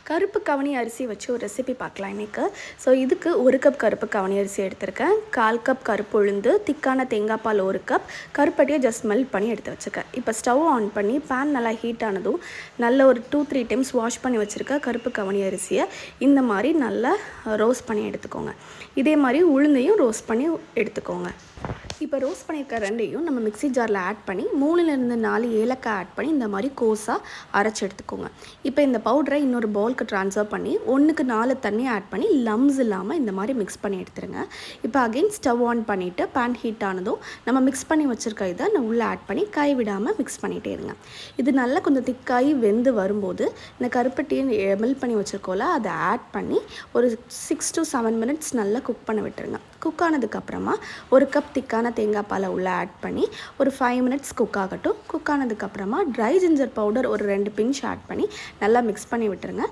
கருப்பு கவனி அரிசி வச்சு ஒரு ரெசிபி பார்க்கலாம் இன்றைக்கி. ஸோ இதுக்கு 1 கப் கருப்பு கவனி அரிசி எடுத்திருக்கேன். 1/4 கப் கருப்பு உளுந்து, திக்கான தேங்காய் பால் 1 கப், கருப்பட்டியை ஜஸ்ட் மெல்ட் பண்ணி எடுத்து வச்சுருக்கேன். இப்போ ஸ்டவ் ஆன் பண்ணி பேன் நல்லா ஹீட் ஆனதும் நல்ல ஒரு 2-3 டைம்ஸ் வாஷ் பண்ணி வச்சுருக்க கருப்பு கவனி அரிசியை இந்த மாதிரி நல்லா ரோஸ்ட் பண்ணி எடுத்துக்கோங்க. இதே மாதிரி உளுந்தையும் ரோஸ்ட் பண்ணி எடுத்துக்கோங்க. இப்போ ரோஸ்ட் பண்ணியிருக்க ரெண்டையும் நம்ம மிக்ஸி ஜாரில் ஆட் பண்ணி 3லேருந்து 4 ஏலக்காய் ஆட் பண்ணி இந்த மாதிரி கோஸாக அரைச்சி எடுத்துக்கோங்க. இப்போ இந்த பவுடரை இன்னொரு பவுலுக்கு ட்ரான்ஸ்ஃபர் பண்ணி 1க்கு 4 தண்ணி ஆட் பண்ணி லம்ஸ் இல்லாமல் இந்த மாதிரி மிக்ஸ் பண்ணி எடுத்துருங்க. இப்போ அகெயின் ஸ்டவ் ஆன் பண்ணிவிட்டு பேன் ஹீட் ஆனதும் நம்ம மிக்ஸ் பண்ணி வச்சுருக்க இதை நான் உள்ளே ஆட் பண்ணி கை விடாமல் மிக்ஸ் பண்ணிகிட்டே இருங்க. இது நல்லா கொஞ்சம் திக்காகி வெந்து வரும்போது இந்த கருப்பட்டியை மெல்ட் பண்ணி வச்சுருக்கோல அதை ஆட் பண்ணி ஒரு 6 to 7 மினிட்ஸ் நல்லா குக் பண்ண விட்டுருங்க. குக் ஆனதுக்கப்புறமா 1 கப் திக்கான தேங்காய் பாலை உள்ளே ஆட் பண்ணி ஒரு 5 மினிட்ஸ் குக் ஆகட்டும். குக் ஆனதுக்கப்புறமா ட்ரை ஜிஞ்சர் பவுடர் ஒரு 2 பிஞ்ச் ஆட் பண்ணி நல்லா மிக்ஸ் பண்ணி விட்டுருங்க.